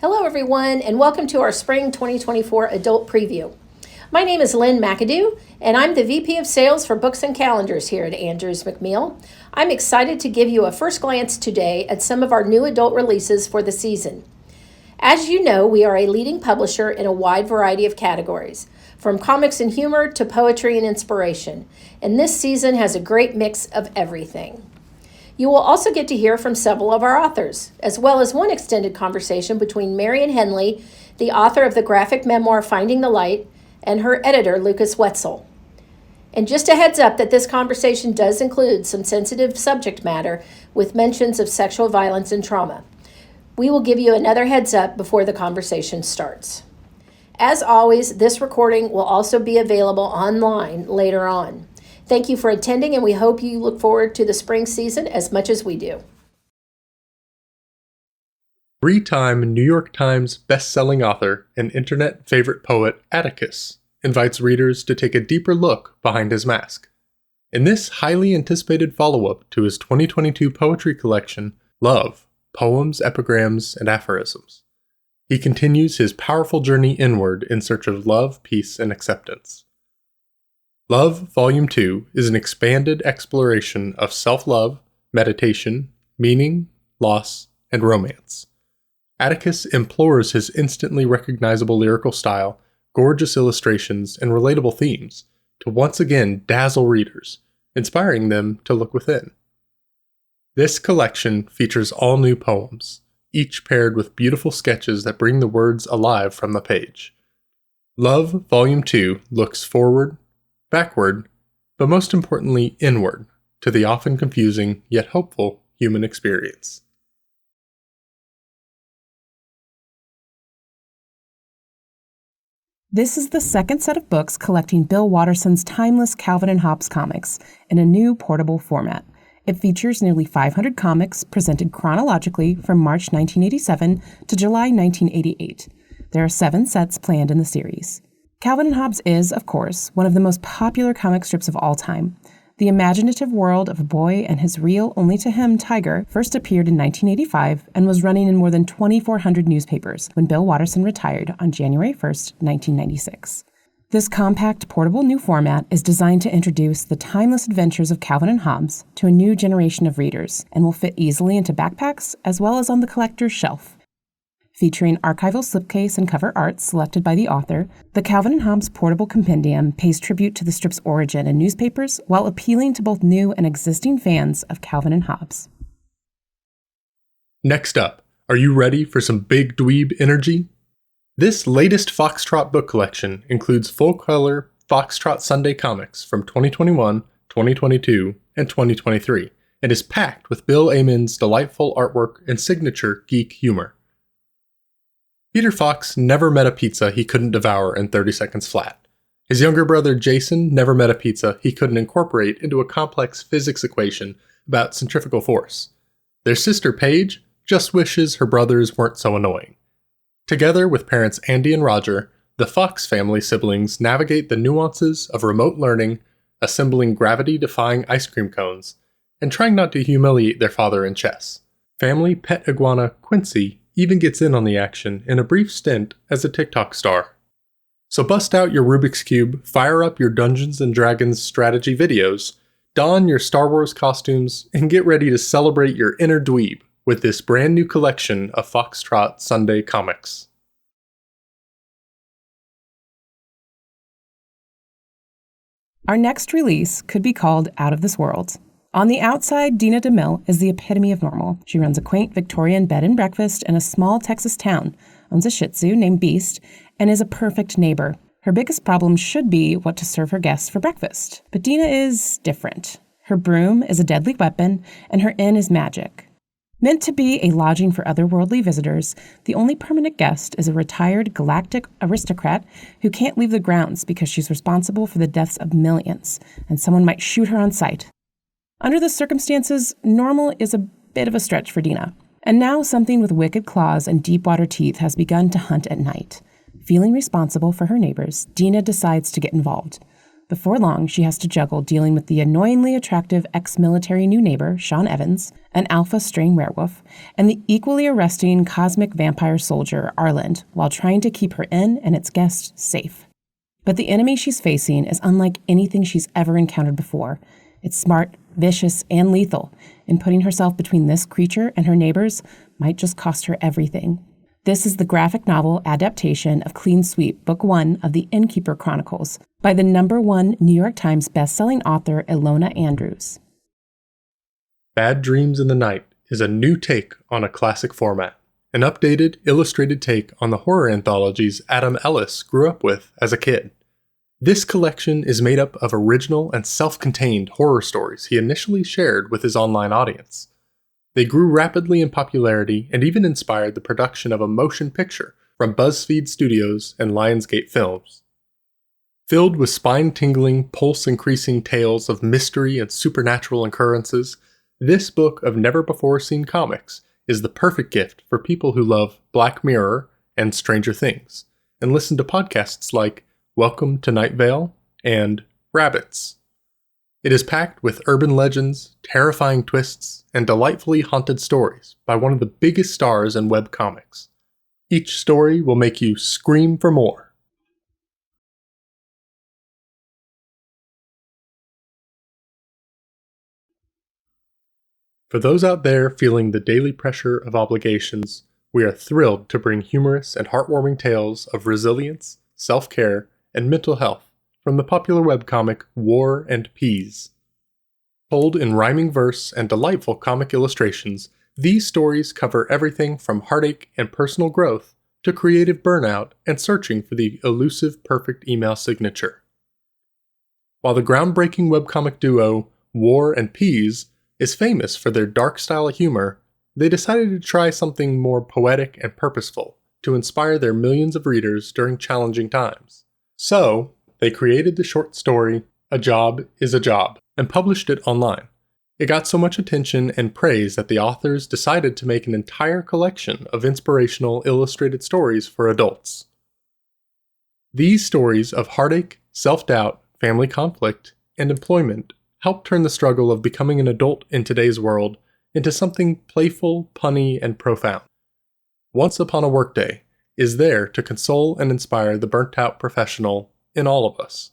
Hello, everyone, and welcome to our Spring 2024 Adult Preview. My name is Lynn McAdoo, and I'm the VP of Sales for Books and Calendars here at Andrews McMeel. I'm excited to give you a first glance today at some of our new adult releases for the season. As you know, we are a leading publisher in a wide variety of categories, from comics and humor to poetry and inspiration, and this season has a great mix of everything. You will also get to hear from several of our authors, as well as one extended conversation between Marian Henley, the author of the graphic memoir Finding the Light, and her editor, Lucas Wetzel. And just a heads up that this conversation does include some sensitive subject matter with mentions of sexual violence and trauma. We will give you another heads up before the conversation starts. As always, this recording will also be available online later on. Thank you for attending, and we hope you look forward to the spring season as much as we do. Three-time New York Times best-selling author and internet favorite poet Atticus invites readers to take a deeper look behind his mask. In this highly anticipated follow-up to his 2022 poetry collection, Love, Poems, Epigrams, and Aphorisms, he continues his powerful journey inward in search of love, peace, and acceptance. Love, Volume 2 is an expanded exploration of self-love, meditation, meaning, loss, and romance. Atticus implores his instantly recognizable lyrical style, gorgeous illustrations, and relatable themes to once again dazzle readers, inspiring them to look within. This collection features all new poems, each paired with beautiful sketches that bring the words alive from the page. Love, Volume 2 looks forward, backward, but most importantly inward, to the often confusing yet hopeful human experience. This is the second set of books collecting Bill Watterson's timeless Calvin and Hobbes comics in a new portable format. It features nearly 500 comics presented chronologically from March 1987 to July 1988. There are 7 sets planned in the series. Calvin and Hobbes is, of course, one of the most popular comic strips of all time. The imaginative world of a boy and his real, only to him, tiger first appeared in 1985 and was running in more than 2,400 newspapers when Bill Watterson retired on January 1st, 1996. This compact, portable new format is designed to introduce the timeless adventures of Calvin and Hobbes to a new generation of readers and will fit easily into backpacks as well as on the collector's shelf. Featuring archival slipcase and cover art selected by the author, the Calvin and Hobbes Portable Compendium pays tribute to the strip's origin in newspapers while appealing to both new and existing fans of Calvin and Hobbes. Next up, are you ready for some big dweeb energy? This latest Foxtrot book collection includes full-color Foxtrot Sunday comics from 2021, 2022, and 2023, and is packed with Bill Amen's delightful artwork and signature geek humor. Peter Fox never met a pizza he couldn't devour in 30 seconds flat. His younger brother Jason never met a pizza he couldn't incorporate into a complex physics equation about centrifugal force. Their sister Paige just wishes her brothers weren't so annoying. Together with parents Andy and Roger, the Fox family siblings navigate the nuances of remote learning, assembling gravity-defying ice cream cones, and trying not to humiliate their father in chess. Family pet iguana Quincy even gets in on the action in a brief stint as a TikTok star. So bust out your Rubik's Cube, fire up your Dungeons & Dragons strategy videos, don your Star Wars costumes, and get ready to celebrate your inner dweeb with this brand new collection of Foxtrot Sunday comics. Our next release could be called Out of This World. On the outside, Dina DeMille is the epitome of normal. She runs a quaint Victorian bed and breakfast in a small Texas town, owns a Shih Tzu named Beast, and is a perfect neighbor. Her biggest problem should be what to serve her guests for breakfast. But Dina is different. Her broom is a deadly weapon, and her inn is magic. Meant to be a lodging for otherworldly visitors, the only permanent guest is a retired galactic aristocrat who can't leave the grounds because she's responsible for the deaths of millions, and someone might shoot her on sight. Under the circumstances, normal is a bit of a stretch for Dina. And now something with wicked claws and deep water teeth has begun to hunt at night. Feeling responsible for her neighbors, Dina decides to get involved. Before long, she has to juggle dealing with the annoyingly attractive ex-military new neighbor, Sean Evans, an alpha strain werewolf, and the equally arresting cosmic vampire soldier, Arland, while trying to keep her inn and its guests safe. But the enemy she's facing is unlike anything she's ever encountered before. It's smart, vicious, and lethal, and putting herself between this creature and her neighbors might just cost her everything. This is the graphic novel adaptation of Clean Sweep, Book 1 of the Innkeeper Chronicles, by the #1 New York Times bestselling author Ilona Andrews. Bad Dreams in the Night is a new take on a classic format, an updated, illustrated take on the horror anthologies Adam Ellis grew up with as a kid. This collection is made up of original and self-contained horror stories he initially shared with his online audience. They grew rapidly in popularity and even inspired the production of a motion picture from BuzzFeed Studios and Lionsgate Films. Filled with spine-tingling, pulse-increasing tales of mystery and supernatural occurrences, this book of never-before-seen comics is the perfect gift for people who love Black Mirror and Stranger Things, and listen to podcasts like Welcome to Night Vale and Rabbits. It is packed with urban legends, terrifying twists, and delightfully haunted stories by one of the biggest stars in webcomics. Each story will make you scream for more. For those out there feeling the daily pressure of obligations, we are thrilled to bring humorous and heartwarming tales of resilience, self-care, and mental health from the popular webcomic War and Peas. Told in rhyming verse and delightful comic illustrations, these stories cover everything from heartache and personal growth to creative burnout and searching for the elusive perfect email signature. While the groundbreaking webcomic duo War and Peas is famous for their dark style of humor, they decided to try something more poetic and purposeful to inspire their millions of readers during challenging times. So, they created the short story, A Job is a Job, and published it online. It got so much attention and praise that the authors decided to make an entire collection of inspirational illustrated stories for adults. These stories of heartache, self-doubt, family conflict, and employment help turn the struggle of becoming an adult in today's world into something playful, punny, and profound. Once Upon a Workday is there to console and inspire the burnt-out professional in all of us.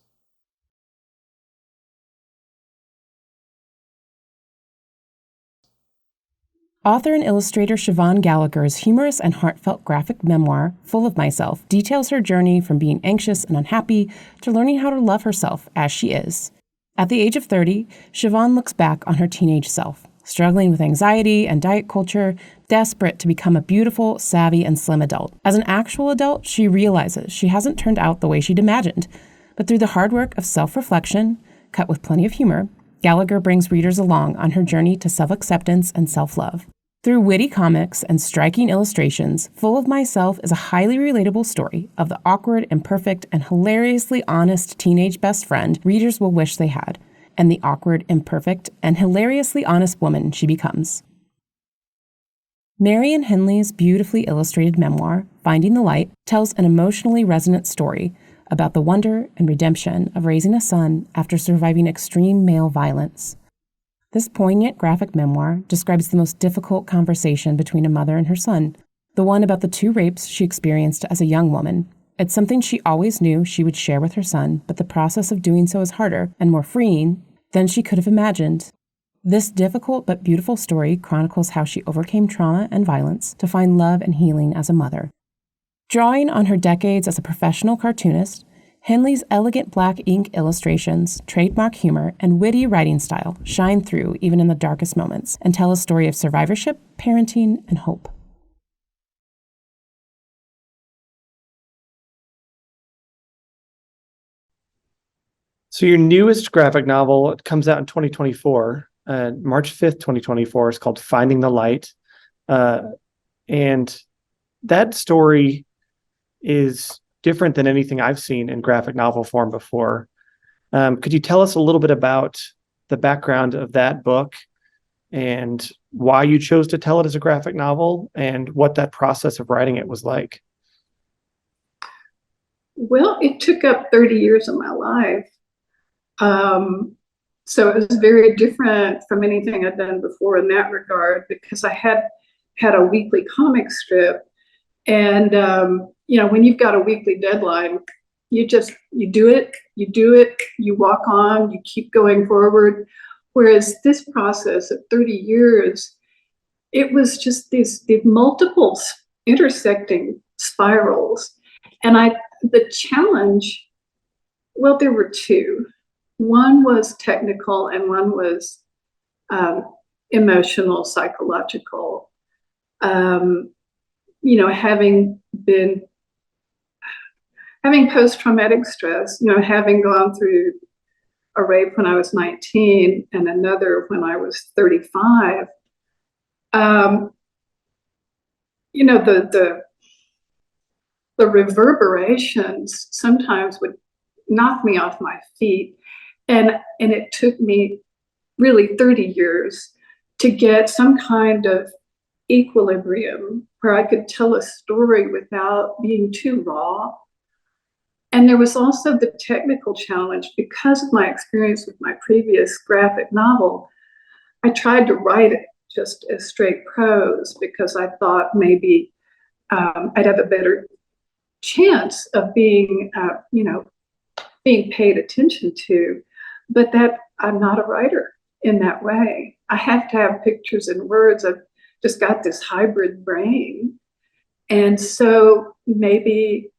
Author and illustrator Siobhan Gallagher's humorous and heartfelt graphic memoir, Full of Myself, details her journey from being anxious and unhappy to learning how to love herself as she is. At the age of 30, Siobhan looks back on her teenage self, struggling with anxiety and diet culture, desperate to become a beautiful, savvy, and slim adult. As an actual adult, she realizes she hasn't turned out the way she'd imagined. But through the hard work of self-reflection, cut with plenty of humor, Gallagher brings readers along on her journey to self-acceptance and self-love. Through witty comics and striking illustrations, Full of Myself is a highly relatable story of the awkward, imperfect, and hilariously honest teenage best friend readers will wish they had, and the awkward, imperfect, and hilariously honest woman she becomes. Marian Henley's beautifully illustrated memoir, Finding the Light, tells an emotionally resonant story about the wonder and redemption of raising a son after surviving extreme male violence. This poignant graphic memoir describes the most difficult conversation between a mother and her son, the one about the 2 rapes she experienced as a young woman. It's something she always knew she would share with her son, but the process of doing so is harder and more freeing than she could have imagined. This difficult but beautiful story chronicles how she overcame trauma and violence to find love and healing as a mother. Drawing on her decades as a professional cartoonist, Henley's elegant black ink illustrations, trademark humor, and witty writing style shine through even in the darkest moments and tell a story of survivorship, parenting, and hope. So your newest graphic novel, it comes out in 2024, March 5th, 2024. It's called Finding the Light. And that story is different than anything I've seen in graphic novel form before. Could you tell us a little bit about the background of that book and why you chose to tell it as a graphic novel and what that process of writing it was like? Well, it took up 30 years of my life. So it was very different from anything I'd done before in that regard, because I had a weekly comic strip. And, when you've got a weekly deadline, you do it, you walk on, you keep going forward. Whereas this process of 30 years, it was just these multiple intersecting spirals. And the challenge, well, there were two. One was technical and one was emotional, psychological. Having post-traumatic stress, having gone through a rape when I was 19 and another when I was 35, the reverberations sometimes would knock me off my feet. And it took me really 30 years to get some kind of equilibrium where I could tell a story without being too raw. And there was also the technical challenge. Because of my experience with my previous graphic novel, I tried to write it just as straight prose because I thought maybe I'd have a better chance of being paid attention to. But that I'm not a writer in that way. I have to have pictures and words. I've just got this hybrid brain. And so maybe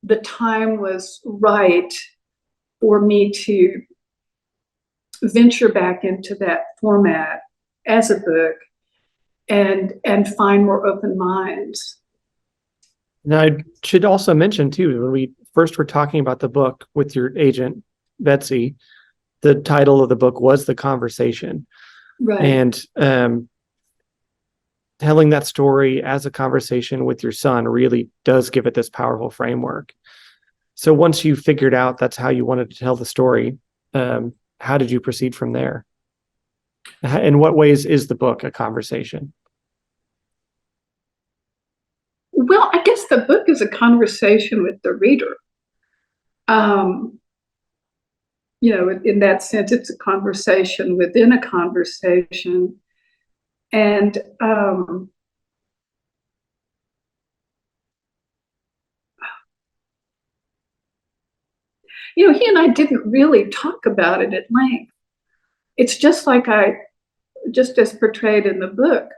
the time was right for me to venture back into that format as a book and find more open minds. Now, I should also mention too, when we first were talking about the book with your agent, Betsy, the title of the book was The Conversation. Right. And telling that story as a conversation with your son really does give it this powerful framework. So once you figured out that's how you wanted to tell the story, how did you proceed from there? In what ways is the book a conversation? Well, I guess the book is a conversation with the reader. In that sense, it's a conversation within a conversation. And he and I didn't really talk about it at length. It's just just as portrayed in the book.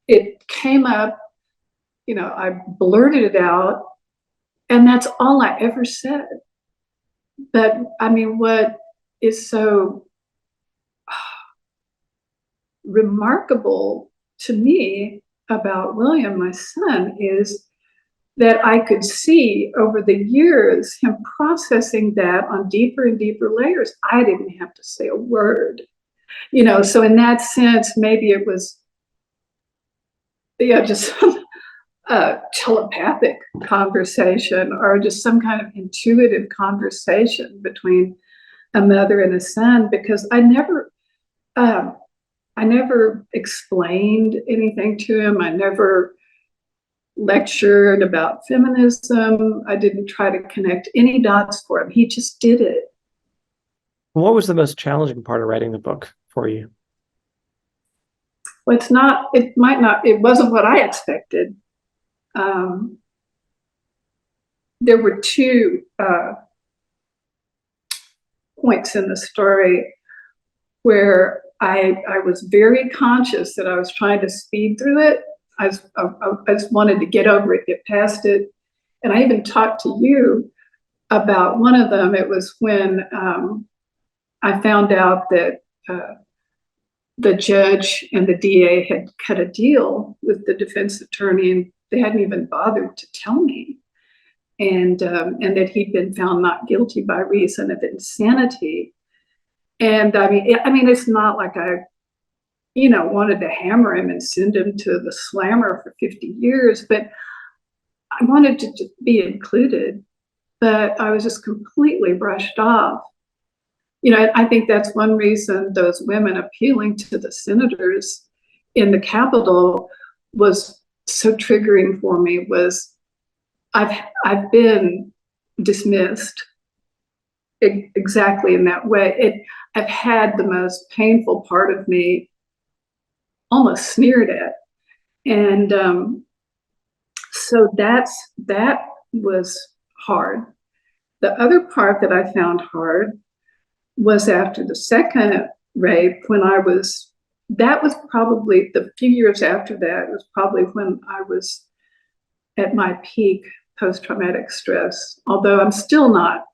It came up, I blurted it out, and that's all I ever said. But I mean, what is so remarkable to me about William, my son, is that I could see over the years him processing that on deeper and deeper layers. I didn't have to say a word, so in that sense, maybe it was, just a telepathic conversation or just some kind of intuitive conversation between a mother and a son, because I never explained anything to him. I never lectured about feminism. I didn't try to connect any dots for him. He just did it. What was the most challenging part of writing the book for you? Well, it wasn't what I expected. There were two points in the story where I was very conscious that I was trying to speed through it. I just wanted to get over it, get past it. And I even talked to you about one of them. It was when I found out that the judge and the DA had cut a deal with the defense attorney, and they hadn't even bothered to tell me. And that he'd been found not guilty by reason of insanity. And I mean, it's not like I, wanted to hammer him and send him to the slammer for 50 years, but I wanted to just be included, but I was just completely brushed off. I think that's one reason those women appealing to the senators in the Capitol was so triggering for me. Was I've been dismissed exactly in that way. I've had the most painful part of me almost sneered at. And so that was hard. The other part that I found hard was after the second rape, that was probably the few years after that, was probably when I was at my peak post-traumatic stress, although I'm still not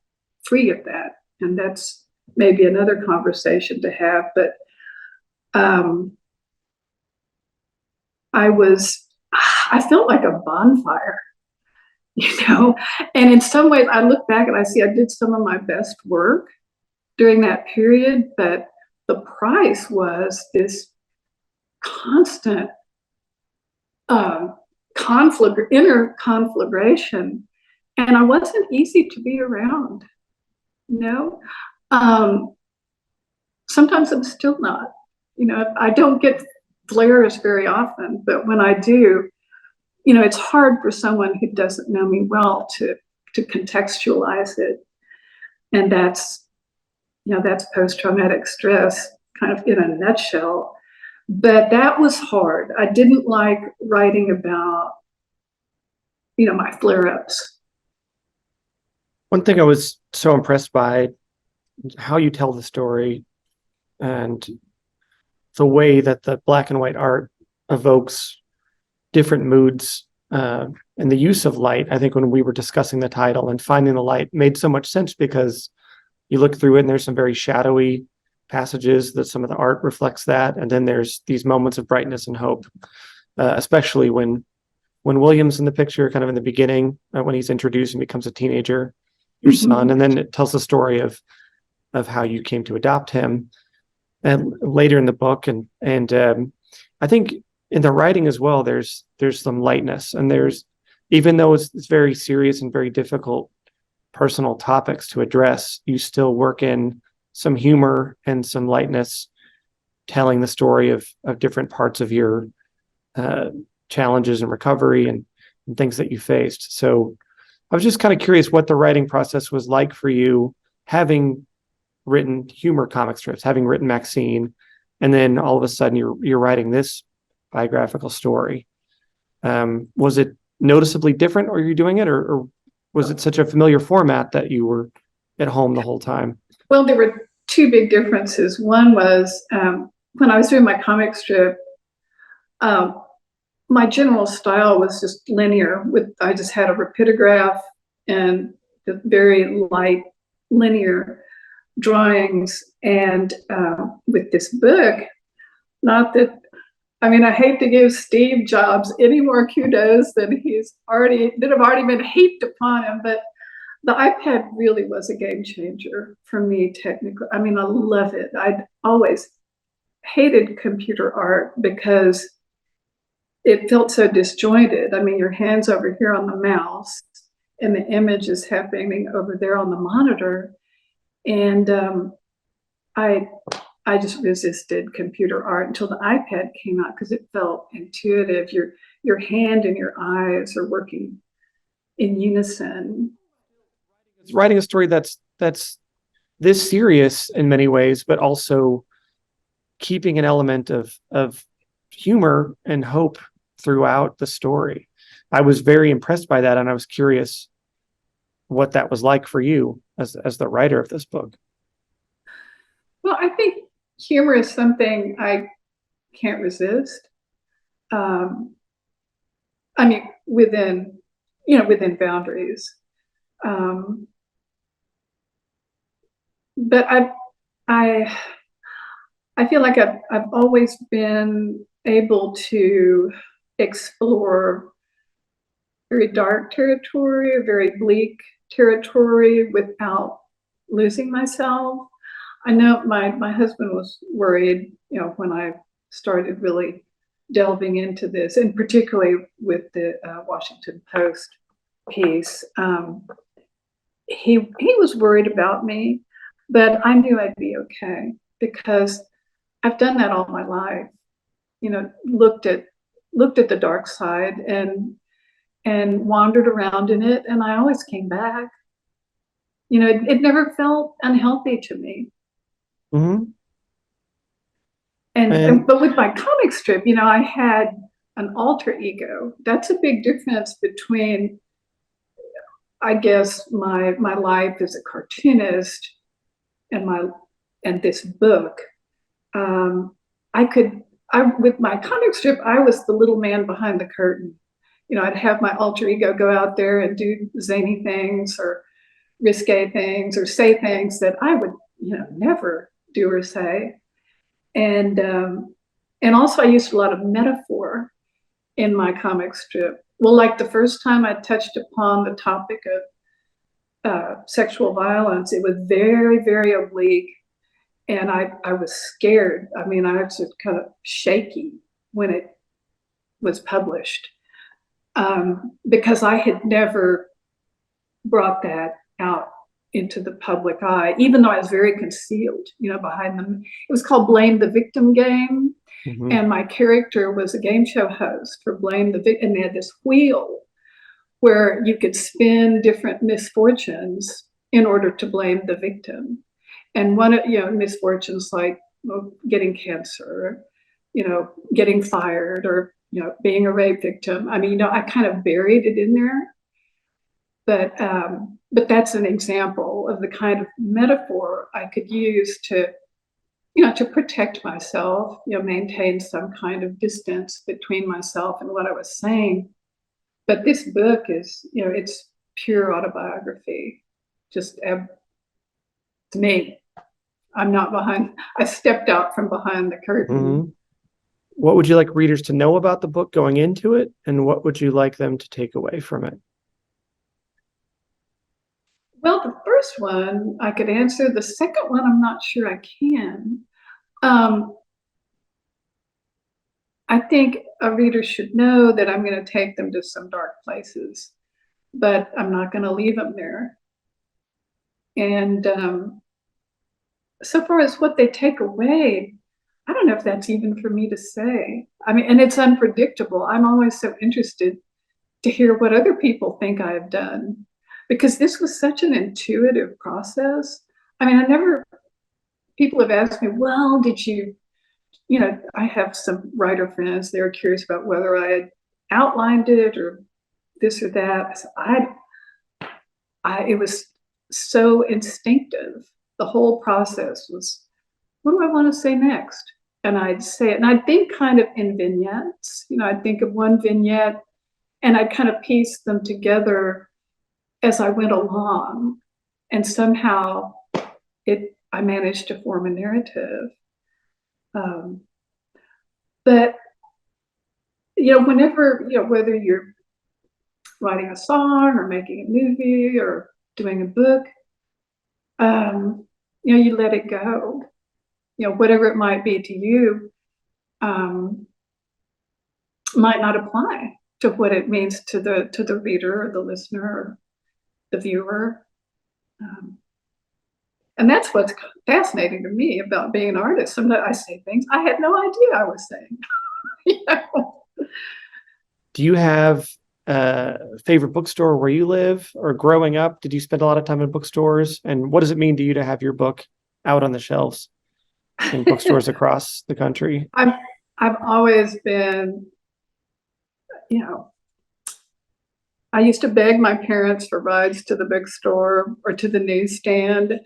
free of that. And that's maybe another conversation to have. But I felt like a bonfire, and in some ways I look back and I see I did some of my best work during that period, but the price was this constant inner conflagration, and I wasn't easy to be around. Um, Sometimes I'm still not. I don't get flares very often, but when I do, it's hard for someone who doesn't know me well to contextualize it, and that's post-traumatic stress, kind of in a nutshell. But that was hard. I didn't like writing about, my flare-ups. One thing I was so impressed by how you tell the story and the way that the black and white art evokes different moods, and the use of light. I think when we were discussing the title and finding the light made so much sense, because you look through it and there's some very shadowy passages that some of the art reflects that. And then there's these moments of brightness and hope, especially when William's in the picture, kind of in the beginning, when he's introduced and becomes a teenager, your son. And then it tells the story of how you came to adopt him, and later in the book. And I think in the writing as well, there's some lightness, and even though it's very serious and very difficult personal topics to address, you still work in some humor and some lightness, telling the story of different parts of your challenges and recovery and things that you faced. So I was just kind of curious what the writing process was like for you, having written humor comic strips, having written Maxine, and then all of a sudden you're writing this biographical story. Was it noticeably different, or you doing it, or was it such a familiar format that you were at home the whole time? Well, there were two big differences. One was when I was doing my comic strip, my general style was just linear. I just had a rapidograph and very light linear drawings. And with this book, not that, I hate to give Steve Jobs any more kudos than have already been heaped upon him, but the iPad really was a game changer for me technically. I love it. I'd always hated computer art because it felt so disjointed. Your hand's over here on the mouse and the image is happening over there on the monitor. And I just resisted computer art until the iPad came out, because it felt intuitive. Your hand and your eyes are working in unison. Writing a story that's this serious in many ways, but also keeping an element of humor and hope throughout the story. I was very impressed by that, and I was curious what that was like for you as the writer of this book. Well, I think humor is something I can't resist. Within boundaries. But I feel like I've always been able to explore very dark territory, very bleak territory without losing myself. I know my husband was worried, when I started really delving into this, and particularly with the Washington Post piece. He was worried about me, but I knew I'd be okay, because I've done that all my life. Looked at the dark side and wandered around in it, and I always came back. it never felt unhealthy to me. Hmm. But with my comic strip, I had an alter ego. That's a big difference between, I guess, my life as a cartoonist and this book. Um, with my comic strip, I was the little man behind the curtain. I'd have my alter ego go out there and do zany things or risque things or say things that I would, never do or say. And also I used a lot of metaphor in my comic strip. Well, like the first time I touched upon the topic of sexual violence, it was very, very oblique. And I was scared. I mean, I was just kind of shaky when it was published, because I had never brought that out into the public eye, even though I was very concealed, behind them. It was called Blame the Victim Game. Hmm. And my character was a game show host for Blame the Victim. And they had this wheel where you could spin different misfortunes in order to blame the victim. And one of, misfortunes like getting cancer, getting fired, or, being a rape victim. I mean, I kind of buried it in there. But that's an example of the kind of metaphor I could use to protect myself, maintain some kind of distance between myself and what I was saying. But this book is, it's pure autobiography. Just to me, I'm not behind. I stepped out from behind the curtain. Hmm. What would you like readers to know about the book going into it, and what would you like them to take away from it? Well, the first one I could answer. The second one, I'm not sure I can. Um, I think a reader should know that I'm going to take them to some dark places, but I'm not going to leave them there. And so far as what they take away, I don't know if that's even for me to say. I mean, and it's unpredictable. I'm always so interested to hear what other people think I have done, because this was such an intuitive process. I mean, people have asked me, well, did you, I have some writer friends, they're curious about whether I had outlined it or this or that. It was so instinctive. The whole process was, what do I want to say next? And I'd say it, and I'd think kind of in vignettes. I'd think of one vignette and I'd kind of piece them together as I went along. And somehow I managed to form a narrative. But, whenever, whether you're writing a song or making a movie or doing a book, you let it go. Whatever it might be to you, might not apply to what it means to the reader or the listener or the viewer. And that's what's fascinating to me about being an artist. Sometimes I say things I had no idea I was saying. Do you have a favorite bookstore where you live, or growing up, did you spend a lot of time in bookstores? And what does it mean to you to have your book out on the shelves in bookstores across the country? I've always been, I used to beg my parents for rides to the bookstore or to the newsstand.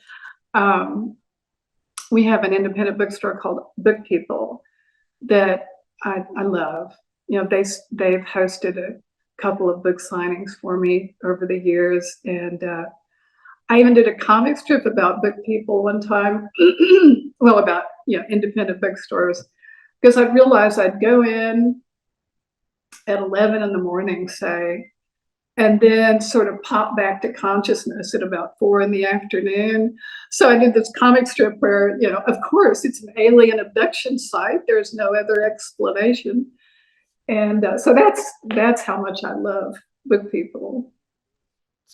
We have an independent bookstore called Book People that I love. They've hosted a couple of book signings for me over the years, and I even did a comic strip about Book People one time. Well, about independent bookstores, because I realized I'd go in at 11 in the morning, say, and then sort of pop back to consciousness at about 4 in the afternoon. So I did this comic strip where, of course, it's an alien abduction site. There's no other explanation. And so that's how much I love Book People.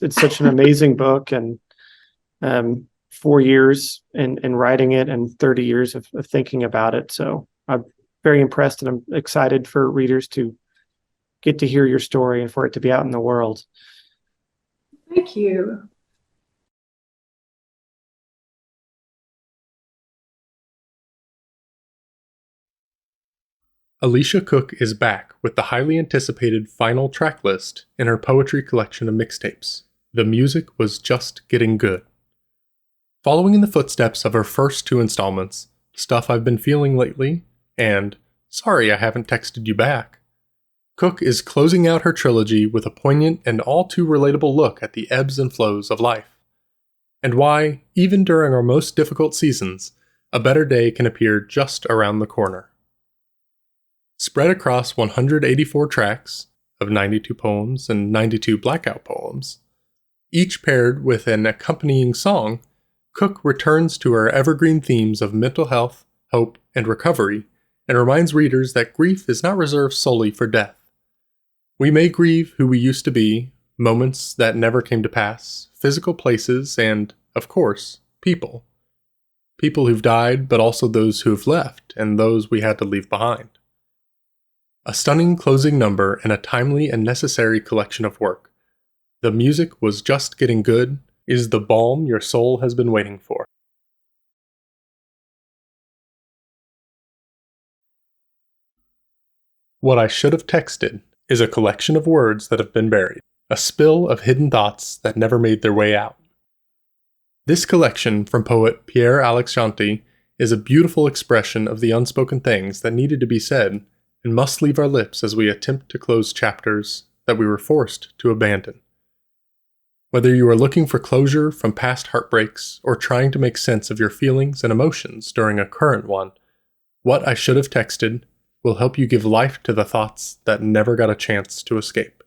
It's such an amazing book, and 4 years in writing it and 30 years of thinking about it. So I'm very impressed, and I'm excited for readers to get to hear your story and for it to be out in the world. Thank you. Alicia Cook is back with the highly anticipated final track list in her poetry collection of mixtapes. The music was just getting good. Following in the footsteps of her first two installments, Stuff I've Been Feeling Lately, and Sorry I Haven't Texted You Back, Cook is closing out her trilogy with a poignant and all too relatable look at the ebbs and flows of life, and why, even during our most difficult seasons, a better day can appear just around the corner. Spread across 184 tracks of 92 poems and 92 blackout poems, each paired with an accompanying song, Cook returns to her evergreen themes of mental health, hope, and recovery, and reminds readers that grief is not reserved solely for death. We may grieve who we used to be, moments that never came to pass, physical places, and, of course, people. People who've died, but also those who've left, and those we had to leave behind. A stunning closing number and a timely and necessary collection of work. The music was just getting good, is the balm your soul has been waiting for. What I Should Have Texted is a collection of words that have been buried, a spill of hidden thoughts that never made their way out. This collection from poet Pierre Alexandre is a beautiful expression of the unspoken things that needed to be said and must leave our lips as we attempt to close chapters that we were forced to abandon. Whether you are looking for closure from past heartbreaks or trying to make sense of your feelings and emotions during a current one, What I Should Have Texted will help you give life to the thoughts that never got a chance to escape.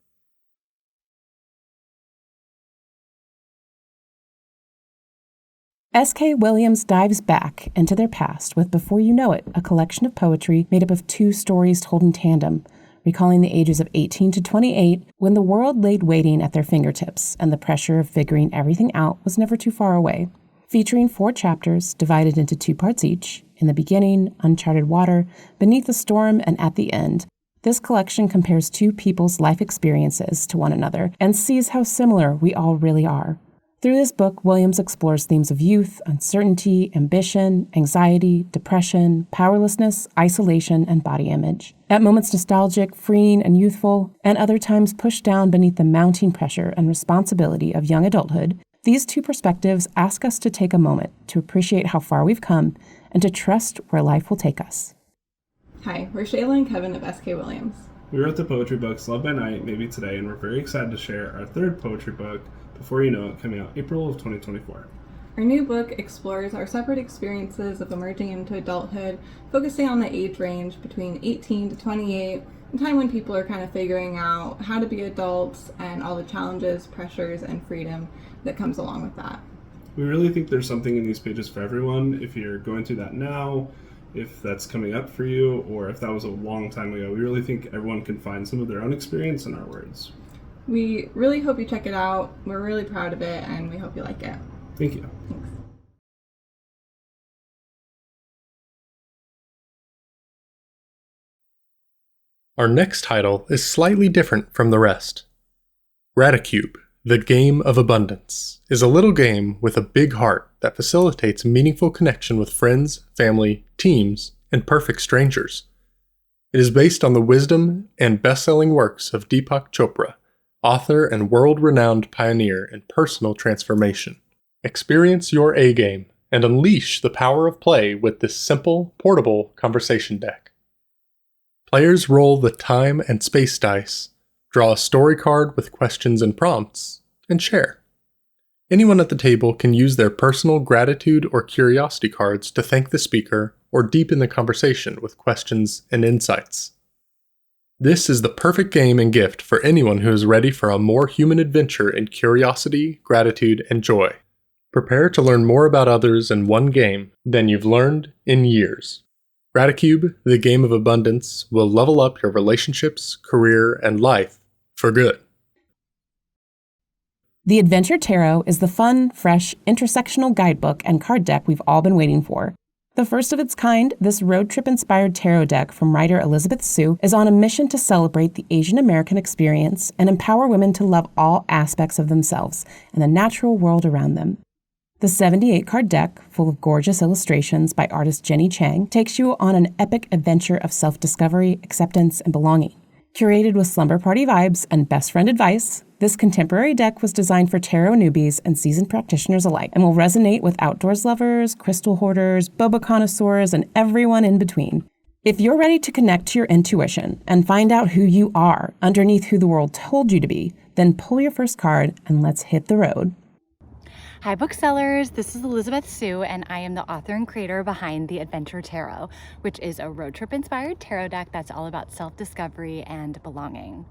S.K. Williams dives back into their past with Before You Know It, a collection of poetry made up of two stories told in tandem, recalling the ages of 18 to 28 when the world laid waiting at their fingertips and the pressure of figuring everything out was never too far away. Featuring 4 chapters divided into 2 parts each, in the beginning, Uncharted Water, Beneath the Storm, and At the End, this collection compares 2 people's life experiences to one another and sees how similar we all really are. Through this book, Williams explores themes of youth, uncertainty, ambition, anxiety, depression, powerlessness, isolation, and body image. At moments nostalgic, freeing, and youthful, and other times pushed down beneath the mounting pressure and responsibility of young adulthood, these 2 perspectives ask us to take a moment to appreciate how far we've come and to trust where life will take us. Hi, we're Shayla and Kevin of S.K. Williams. We wrote the poetry books Love by Night, Maybe Today, and we're very excited to share our 3rd poetry book, Before You Know It, coming out April of 2024. Our new book explores our separate experiences of emerging into adulthood, focusing on the age range between 18 to 28, a time when people are kind of figuring out how to be adults and all the challenges, pressures, and freedom that comes along with that. We really think there's something in these pages for everyone. If you're going through that now, if that's coming up for you, or if that was a long time ago, we really think everyone can find some of their own experience in our words. We really hope you check it out. We're really proud of it, and we hope you like it. Thank you. Thanks. Our next title is slightly different from the rest. Raticube, the Game of Abundance, is a little game with a big heart that facilitates meaningful connection with friends, family, teams, and perfect strangers. It is based on the wisdom and best-selling works of Deepak Chopra, author and world-renowned pioneer in personal transformation. Experience your A-game and unleash the power of play with this simple, portable conversation deck. Players roll the time and space dice, draw a story card with questions and prompts, and share. Anyone at the table can use their personal gratitude or curiosity cards to thank the speaker or deepen the conversation with questions and insights. This is the perfect game and gift for anyone who is ready for a more human adventure in curiosity, gratitude, and joy. Prepare to learn more about others in one game than you've learned in years. Raticube, the Game of Abundance, will level up your relationships, career, and life for good. The Adventure Tarot is the fun, fresh, intersectional guidebook and card deck we've all been waiting for. The first of its kind, this road trip-inspired tarot deck from writer Elizabeth Sue is on a mission to celebrate the Asian American experience and empower women to love all aspects of themselves and the natural world around them. The 78-card deck, full of gorgeous illustrations by artist Jenny Chang, takes you on an epic adventure of self-discovery, acceptance, and belonging. Curated with slumber party vibes and best friend advice, this contemporary deck was designed for tarot newbies and seasoned practitioners alike and will resonate with outdoors lovers, crystal hoarders, boba connoisseurs, and everyone in between. If you're ready to connect to your intuition and find out who you are underneath who the world told you to be, then pull your first card and let's hit the road. Hi booksellers, this is Elizabeth Sue and I am the author and creator behind The Adventure Tarot, which is a road trip inspired tarot deck that's all about self-discovery and belonging.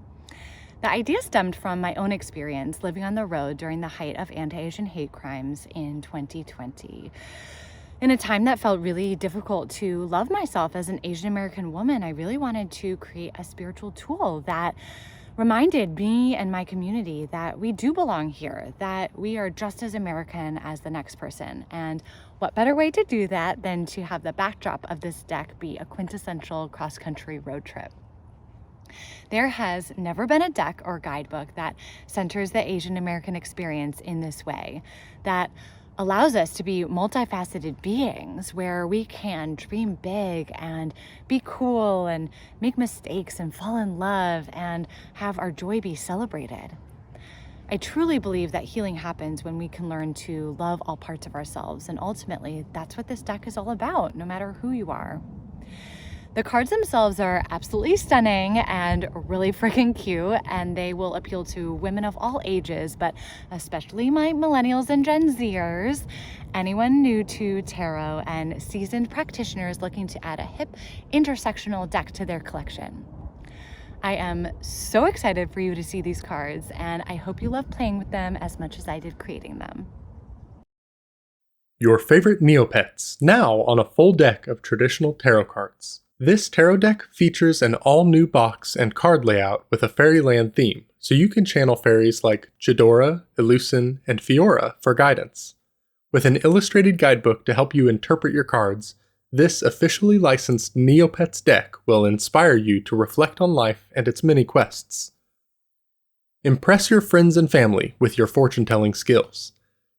The idea stemmed from my own experience living on the road during the height of anti-Asian hate crimes in 2020. In a time that felt really difficult to love myself as an Asian American woman, I really wanted to create a spiritual tool that reminded me and my community that we do belong here, that we are just as American as the next person. And what better way to do that than to have the backdrop of this deck be a quintessential cross-country road trip. There has never been a deck or guidebook that centers the Asian American experience in this way, that allows us to be multifaceted beings where we can dream big and be cool and make mistakes and fall in love and have our joy be celebrated. I truly believe that healing happens when we can learn to love all parts of ourselves, and ultimately that's what this deck is all about, no matter who you are. The cards themselves are absolutely stunning and really freaking cute, and they will appeal to women of all ages, but especially my millennials and Gen Zers, anyone new to tarot, and seasoned practitioners looking to add a hip intersectional deck to their collection. I am so excited for you to see these cards, and I hope you love playing with them as much as I did creating them. Your favorite Neopets, now on a full deck of traditional tarot cards. This tarot deck features an all-new box and card layout with a fairyland theme, so you can channel fairies like Chidora, Elucin, and Fiora for guidance. With an illustrated guidebook to help you interpret your cards, this officially licensed Neopets deck will inspire you to reflect on life and its many quests. Impress your friends and family with your fortune-telling skills.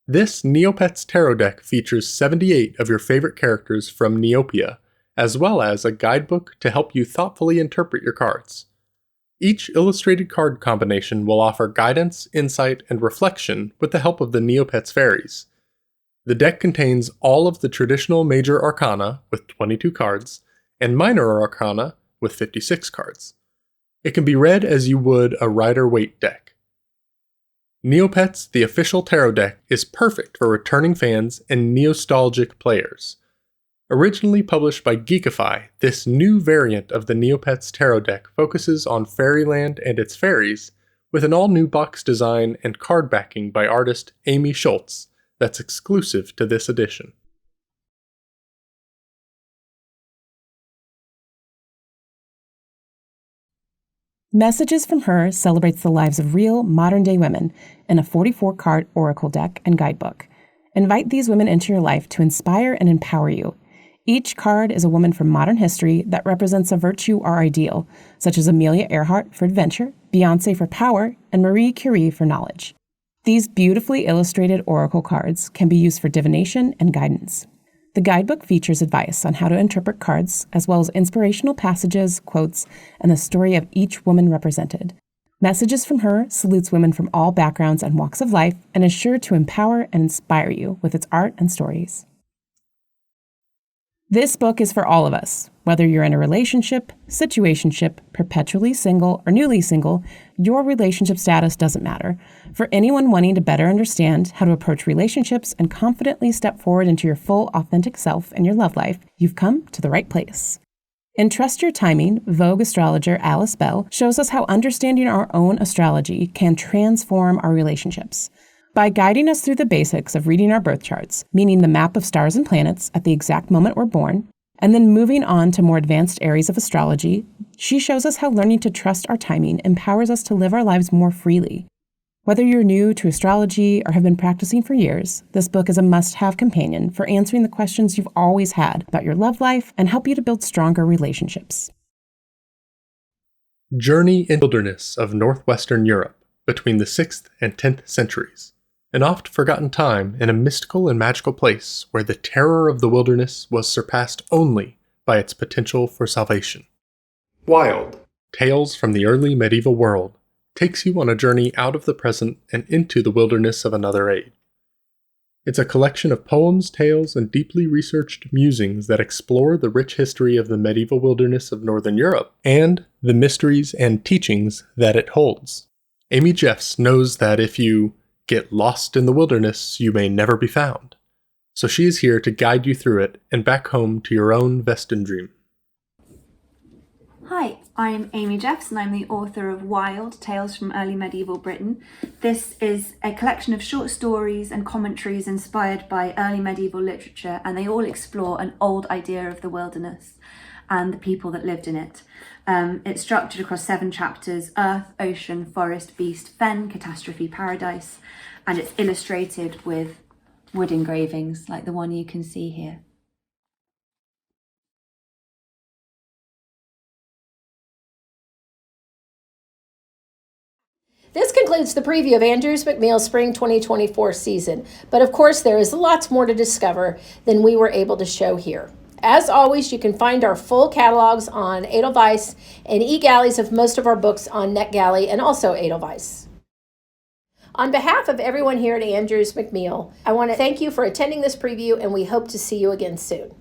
This Neopets tarot deck features 78 of your favorite characters from Neopia, as well as a guidebook to help you thoughtfully interpret your cards. Each illustrated card combination will offer guidance, insight, and reflection with the help of the Neopets fairies. The deck contains all of the traditional major arcana with 22 cards, and minor arcana with 56 cards. It can be read as you would a Rider-Waite deck. Neopets, the official tarot deck, is perfect for returning fans and nostalgic players. Originally published by Geekify, this new variant of the Neopets tarot deck focuses on fairyland and its fairies, with an all-new box design and card backing by artist Amy Schultz that's exclusive to this edition. Messages from Her celebrates the lives of real, modern-day women in a 44-card oracle deck and guidebook. Invite these women into your life to inspire and empower you. Each card is a woman from modern history that represents a virtue or ideal, such as Amelia Earhart for adventure, Beyoncé for power, and Marie Curie for knowledge. These beautifully illustrated oracle cards can be used for divination and guidance. The guidebook features advice on how to interpret cards, as well as inspirational passages, quotes, and the story of each woman represented. Messages from Her salutes women from all backgrounds and walks of life and is sure to empower and inspire you with its art and stories. This book is for all of us. Whether you're in a relationship, situationship, perpetually single, or newly single, your relationship status doesn't matter. For anyone wanting to better understand how to approach relationships and confidently step forward into your full, authentic self in your love life, you've come to the right place. In Trust Your Timing, Vogue astrologer Alice Bell shows us how understanding our own astrology can transform our relationships. By guiding us through the basics of reading our birth charts, meaning the map of stars and planets at the exact moment we're born, and then moving on to more advanced areas of astrology, she shows us how learning to trust our timing empowers us to live our lives more freely. Whether you're new to astrology or have been practicing for years, this book is a must-have companion for answering the questions you've always had about your love life and help you to build stronger relationships. Journey in the Wilderness of Northwestern Europe between the 6th and 10th centuries. an oft-forgotten time in a mystical and magical place where the terror of the wilderness was surpassed only by its potential for salvation. Wild, Tales from the Early Medieval World, takes you on a journey out of the present and into the wilderness of another age. It's a collection of poems, tales, and deeply researched musings that explore the rich history of the medieval wilderness of Northern Europe and the mysteries and teachings that it holds. Amy Jeffs knows that if you get lost in the wilderness, you may never be found. So she is here to guide you through it and back home to your own Vestin dream. Hi, I'm Amy Jeffs and I'm the author of Wild, Tales from Early Medieval Britain. This is a collection of short stories and commentaries inspired by early medieval literature, and they all explore an old idea of the wilderness and the people that lived in it. It's structured across 7 chapters: Earth, Ocean, Forest, Beast, Fen, Catastrophe, Paradise, and it's illustrated with wood engravings like the one you can see here. This concludes the preview of Andrews McMeel's Spring 2024 season, but of course there is lots more to discover than we were able to show here. As always, you can find our full catalogs on Edelweiss and e-galleys of most of our books on NetGalley and also Edelweiss. On behalf of everyone here at Andrews McMeel, I want to thank you for attending this preview, and we hope to see you again soon.